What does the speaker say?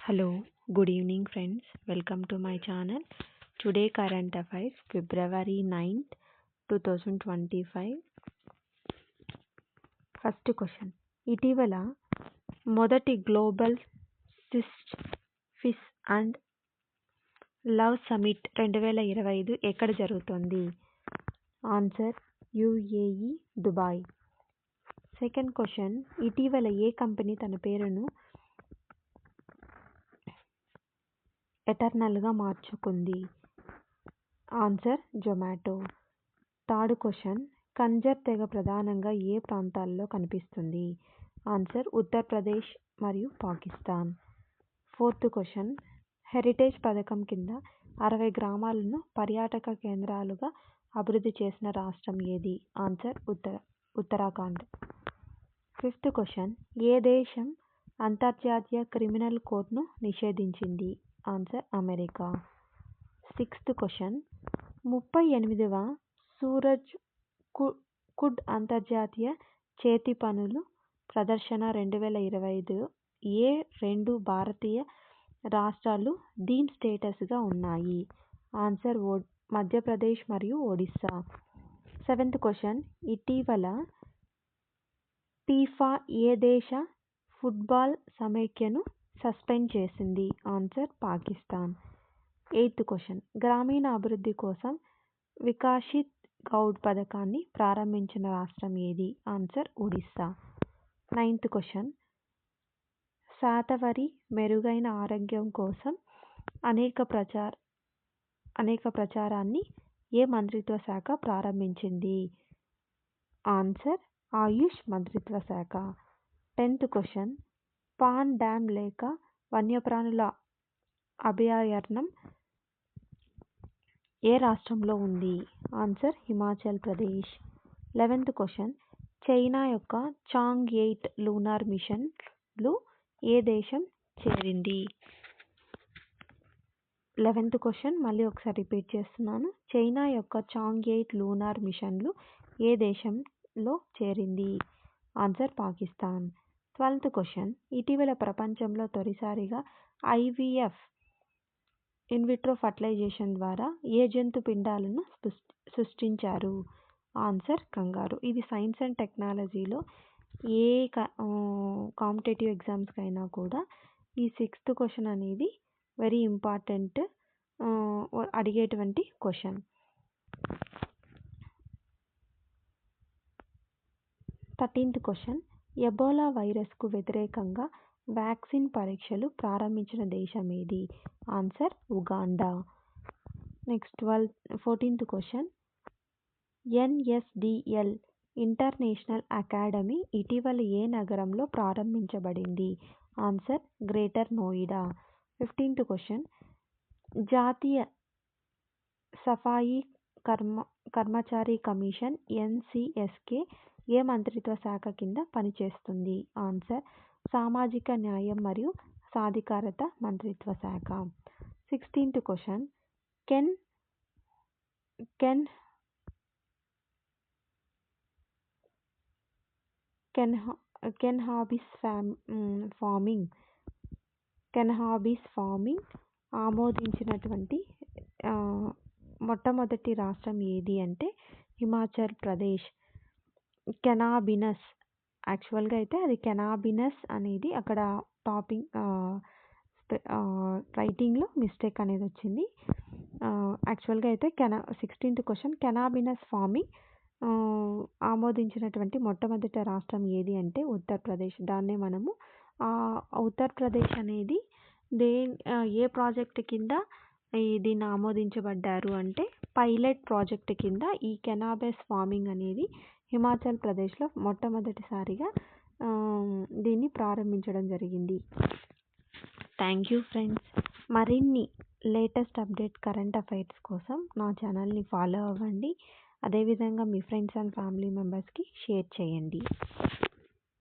Hello, good evening, friends. Welcome to my channel. Today, current affairs, February 9th, 2025. First question. ఇటీవల మొదటి global fish and love summit 2025 ఎక్కడ జరుగుతుంది? Answer UAE Dubai. Second question. ఇటీవల ఏ company తన పేరును ఎటర్నల్గా మార్చుకుంది? Answer Zomato. Third question. Kanjar తెగ ప్రధానంగా ఏ ప్రాంతాల్లో కనిపిస్తుంది? ఆన్సర్ ఉత్తరప్రదేశ్ మరియు పాకిస్తాన్. Fourth question. హెరిటేజ్ పథకం కింద 60 గ్రామాలను పర్యాటక కేంద్రాలుగా అభివృద్ధి చేసిన రాష్ట్రం ఏది? ఆన్సర్ ఉత్తరాఖండ్. Fifth question. ఏ దేశం అంతర్జాతీయ క్రిమినల్ కోర్టును నిషేధించింది? Answer America. Sixth question. 38వ సూరజ్ కుడ్ అంతర్జాతీయ చేతి పనులు ప్రదర్శన 2025 ఏ రెండు భారతీయ రాష్ట్రాలు దీని స్టేటస్గా ఉన్నాయి? ఆన్సర్ మధ్యప్రదేశ్ మరియు ఒడిస్సా. Seventh question. ఇటీవల ఫీఫా ఏ దేశ ఫుట్బాల్ సమైక్యను సస్పెండ్ చేసింది? ఆన్సర్ పాకిస్తాన్. Eighth question. గ్రామీణ అభివృద్ధి కోసం వికాసిత్ గౌడ్ పథకాన్ని ప్రారంభించిన రాష్ట్రం ఏది? ఆన్సర్ ఒడిస్సా. Ninth question. శాతవరి మెరుగైన ఆరోగ్యం కోసం అనేక ప్రచారాన్ని ఏ మంత్రిత్వ శాఖ ప్రారంభించింది? ఆన్సర్ ఆయుష్ మంత్రిత్వ శాఖ. 10th question. పాన్ డ్యామ్ లేక వన్యప్రాణుల అభయారణ్యం ఏ రాష్ట్రంలో ఉంది? Answer Himachal Pradesh. 11th question. China యొక్క చాంగ్-8 లూనార్ మిషన్లు ఏ దేశం చేరింది? 11th క్వశ్చన్ మళ్ళీ ఒకసారి రిపీట్ చేస్తున్నాను. చైనా యొక్క చాంగ్-8 లూనార్ మిషన్లు ఏ దేశంలో చేరింది? ఆన్సర్ పాకిస్తాన్. 12th question. ఇటీవల ప్రపంచంలో తొలిసారిగా IVF ఇన్విట్రో ఫర్టిలైజేషన్ ద్వారా ఏ జంతు పిండాలను సృష్టించారు? ఆన్సర్ కంగారు. ఇది సైన్స్ అండ్ టెక్నాలజీలో ఏ కాంపిటేటివ్ ఎగ్జామ్స్కి అయినా కూడా ఈ 6th క్వశ్చన్ అనేది వెరీ ఇంపార్టెంట్ అడిగేటువంటి క్వశ్చన్. 13th question. ఎబోలా వైరస్కు వ్యతిరేకంగా వ్యాక్సిన్ పరీక్షలు ప్రారంభించిన దేశం ఏది? Answer Uganda. Next 14th question. NSDL International Academy ఇటీవల ఏ నగరంలో ప్రారంభించబడింది? Answer Greater Noida. 15th question. జాతీయ సఫాయి కర్మచారి కమిషన్ NCSK ఏ మంత్రిత్వ శాఖ కింద పనిచేస్తుంది? ఆన్సర్ సామాజిక న్యాయం మరియు సాధికారత మంత్రిత్వ శాఖ. 16th question. కెన్హాబిస్ ఫార్మింగ్ ఆమోదించినటువంటి మొట్టమొదటి రాష్ట్రం ఏది అంటే హిమాచల్ ప్రదేశ్. కెనాబినస్ యాక్చువల్గా అయితే అది కెనాబినస్ అనేది అక్కడ టాపింగ్ రైటింగ్లో మిస్టేక్ అనేది వచ్చింది. యాక్చువల్గా అయితే 16th క్వశ్చన్. కెనాబినస్ ఫార్మింగ్ ఆమోదించినటువంటి మొట్టమొదటి రాష్ట్రం ఏది అంటే ఉత్తరప్రదేశ్. దాన్నే మనము ఉత్తరప్రదేశ్ అనేది ఏ ప్రాజెక్ట్ కింద దీన్ని ఆమోదించబడ్డారు అంటే పైలట్ ప్రాజెక్ట్ కింద ఈ కెనాబిస్ ఫార్మింగ్ అనేది హిమాచల్ ప్రదేశ్లో మొట్టమొదటిసారిగా దీన్ని ప్రారంభించడం జరిగింది. Thank you friends. మరిన్ని లేటెస్ట్ అప్డేట్ కరెంట్ అఫైర్స్ కోసం నా ఛానల్ని ఫాలో అవ్వండి. అదేవిధంగా మీ ఫ్రెండ్స్ అండ్ ఫ్యామిలీ మెంబర్స్కి షేర్ చేయండి.